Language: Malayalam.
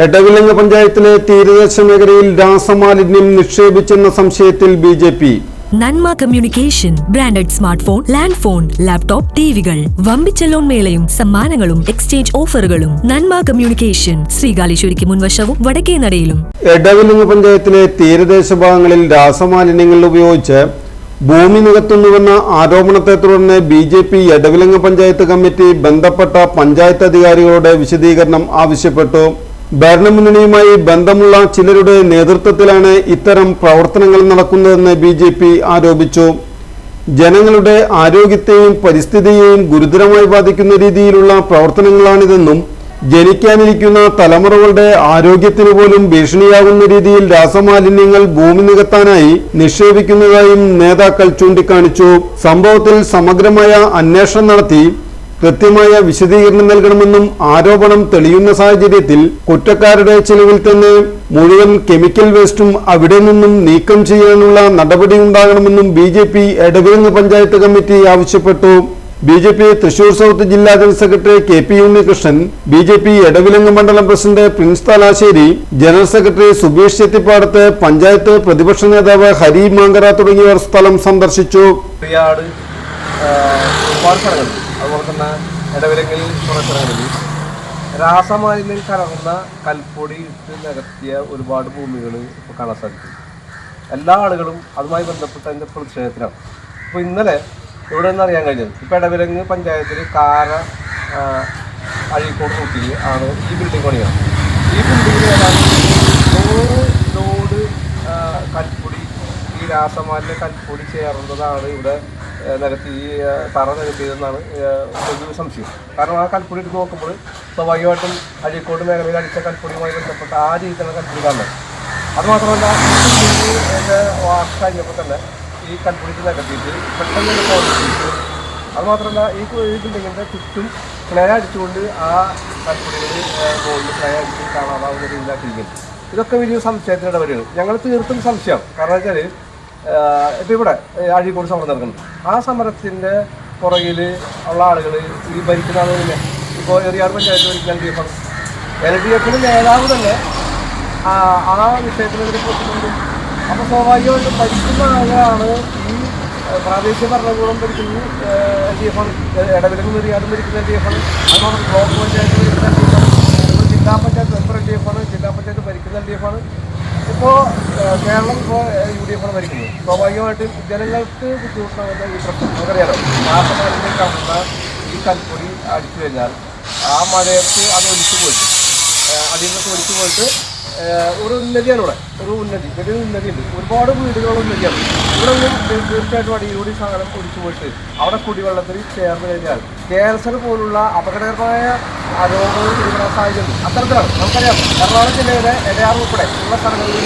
എടവിലങ്ങ പഞ്ചായത്തിലെ തീരദേശ മേഖലയിൽ രാസമാലിന്യം നിക്ഷേപിച്ചെന്ന സംശയത്തിൽ BJP. Nanma communication branded smart phone, land phone, laptop, ടിവികൾ, വമ്പിച്ച ലോൺ മേളയും സമ്മാനങ്ങളും എക്സ്ചേഞ്ച് ഓഫറുകളും. നന്മ കമ്മ്യൂണിക്കേഷൻ, ശ്രീകാലേശ്വരിക്ക് മുൻവശവും വടക്കേനടയിലും. എടവിലങ്ങ പഞ്ചായത്തിലെ തീരദേശ ഭാഗങ്ങളിൽ രാസമാലിന്യങ്ങൾ ഉപയോഗിച്ച് ഭൂമി നികത്തുന്നുവെന്ന ആരോപണത്തെ തുടർന്ന് ബി.ജെ.പി. എടവിലങ്ങ പഞ്ചായത്ത് കമ്മിറ്റി ബന്ധപ്പെട്ട പഞ്ചായത്ത് അധികാരികളുടെ വിശദീകരണം ആവശ്യപ്പെട്ടു. ഭരണമുന്നണിയുമായി ബന്ധമുള്ള ചിലരുടെ നേതൃത്വത്തിലാണ് ഇത്തരം പ്രവർത്തനങ്ങൾ നടക്കുന്നതെന്ന് ബി.ജെ.പി. ആരോപിച്ചു. ജനങ്ങളുടെ ആരോഗ്യത്തെയും പരിസ്ഥിതിയെയും ഗുരുതരമായി ബാധിക്കുന്ന രീതിയിലുള്ള പ്രവർത്തനങ്ങളാണിതെന്നും ജനിക്കാനിരിക്കുന്ന തലമുറകളുടെ ആരോഗ്യത്തിന് പോലും ഭീഷണിയാകുന്ന രീതിയിൽ രാസമാലിന്യങ്ങൾ ഭൂമി നികത്താനായി നിക്ഷേപിക്കുന്നതായും നേതാക്കൾ ചൂണ്ടിക്കാണിച്ചു. സംഭവത്തിൽ സമഗ്രമായ അന്വേഷണം നടത്തി കൃത്യമായ വിശദീകരണം നൽകണമെന്നും ആരോപണം തെളിയുന്ന സാഹചര്യത്തിൽ കുറ്റക്കാരുടെ ചെലവിൽ തന്നെ മുഴുവൻ കെമിക്കൽ വേസ്റ്റും അവിടെ നിന്നും നീക്കം ചെയ്യാനുള്ള നടപടി ഉണ്ടാകണമെന്നും ബി.ജെ.പി. എടവിലങ്ങ പഞ്ചായത്ത് കമ്മിറ്റി ആവശ്യപ്പെട്ടു. ബി.ജെ.പി. തൃശൂർ സൗത്ത് ജില്ലാ general secretary KP. Unnikrishnan, BJP. Edavilanga മണ്ഡലം president Prince Thalassery, general secretary Subeesh Chethippadath, panchayat പ്രതിപക്ഷ നേതാവ് ഹരി മാങ്കര തുടങ്ങിയവർ സ്ഥലം സന്ദർശിച്ചു. അതുപോലെ തന്നെ എടവിലങ്ങയിൽ കുറേ സ്ഥലങ്ങളിൽ രാസമാലിന്യം കലർന്ന കൽപ്പൊടി ഇട്ട് നികത്തിയ ഒരുപാട് ഭൂമികൾ ഇപ്പോൾ കാണാൻ സാധിക്കും. എല്ലാ ആളുകളും അതുമായി ബന്ധപ്പെട്ട അതിൻ്റെ പ്രതിഷേധത്തിലാണ്. ഇപ്പോൾ ഇന്നലെ ഇവിടെ നിന്ന് അറിയാൻ കഴിഞ്ഞത്, ഇപ്പോൾ എടവിലങ്ങ് പഞ്ചായത്തിൽ അഴീക്കോട് റൂട്ടിൽ ആണ് ഈ ബിൽഡിംഗ് പണിയാണ്. ഈ ബിൽഡിങ്ങിൽ ഏതാണ്ട് 100 ലോഡ് കൽപ്പൊടി, ഈ രാസമാലിന്യ കൽപ്പൊടി ചേർന്നതാണ് ഇവിടെ നികത്തി, ഈ തറ നികത്തിയതെന്നാണ് ഒരു സംശയം. കാരണം ആ കൽപ്പൊടി എടുത്ത് നോക്കുമ്പോൾ സ്വാഭാവികമായിട്ടും അഴീക്കോട് മേഖലയിൽ അടിച്ച കൽപ്പൊടിയുമായി ബന്ധപ്പെട്ട ആ രീതിയിലുള്ള കൽപ്പൊടി കാണുന്നത്. അതുമാത്രമല്ല, എൻ്റെ വാക്ക് കഴിഞ്ഞപ്പോൾ തന്നെ ഈ കൽപ്പൊടിക്ക് നികത്തിയിട്ട് പെട്ടെന്ന് പോയിട്ട്, അതുമാത്രമല്ല ഈ ബിൽഡിങ്ങിൻ്റെ ചുറ്റും ക്ലേ അടിച്ചുകൊണ്ട് ആ കൽപ്പൊടികൾ മുകളിൽ ക്ലേ അടിച്ച് കാണാതാവുന്ന രീതിയിലാക്കിയിരിക്കുന്നു. ഇതൊക്കെ വലിയ സംശയത്തിനിടെ വരികയാണ്. ഞങ്ങൾ തീർത്തും സംശയം. കാരണം വെച്ചാൽ ഇപ്പോൾ ഇവിടെ അഴീക്കോട് സമരം നടക്കുന്നു. ആ സമരത്തിൻ്റെ പുറകിൽ ഉള്ള ആളുകൾ ഈ ഭരിക്കുന്ന ആളുകളില്ലേ, ഇപ്പോൾ എറിയാട് പഞ്ചായത്ത് ഭരിക്കുന്ന LDF നേതാവ് തന്നെ ആ വിഷയത്തിനെതിരെ കൊടുക്കുന്നുണ്ട്. അപ്പോൾ സ്വാഭാവികമായിട്ടും ഭരിക്കുന്ന ആളുകളാണ് ഈ പ്രാദേശിക ഭരണകൂടം ഭരിക്കുന്നത് LDF ആണ്. എടവിലങ്ങും എറിയാടും ഭരിക്കുന്ന LDF ആണ്. അതുപോലെ ബ്ലോക്ക് പഞ്ചായത്ത് ഭരിക്കുന്ന LDF ആണ്. ജില്ലാ പഞ്ചായത്ത് മെമ്പർ LDF ആണ്. ജില്ലാ പഞ്ചായത്ത് ഭരിക്കുന്ന LDF ആണ്. ഇപ്പോൾ കേരളം UDF ആണ് ഭരിക്കുന്നത്. സ്വാഭാവികമായിട്ടും ജനങ്ങൾക്ക് ബുദ്ധിമുട്ടാകുന്ന ഈ പ്രശ്നം നമുക്കറിയാലോ. രാസമാലിന്യം കലർന്ന ഈ കൽപ്പൊടി അടിച്ചു കഴിഞ്ഞാൽ ആ മഴയത്ത് അത് ഒലിച്ചു പോയിട്ട് അതിൽ നിന്നൊക്കെ ഒലിച്ചു പോയിട്ട് ഒരു ഉന്നതിയാണ് ഇവിടെ, വലിയൊരു ഉന്നതിയുണ്ട്. ഒരുപാട് വീടുകളുള്ള ഉന്നതിയാണ്. ഇവിടെ ഒന്നും തീർച്ചയായിട്ടും അടിയിലൂടെ സാധനം ഒലിച്ചു പോയിട്ട് അവിടെ കുടിവെള്ളത്തിൽ ചേർന്ന് കഴിഞ്ഞാൽ ക്യാൻസർ പോലുള്ള അപകടകരമായ രോഗങ്ങൾ പിടിപെടാൻ സാധ്യതയുണ്ട്. അത്തരത്തിലാണ് നമുക്കറിയാം. എറണാകുളം ജില്ലയിലെ എടയാർ ഉൾപ്പെടെ ഉള്ള സ്ഥലങ്ങളിൽ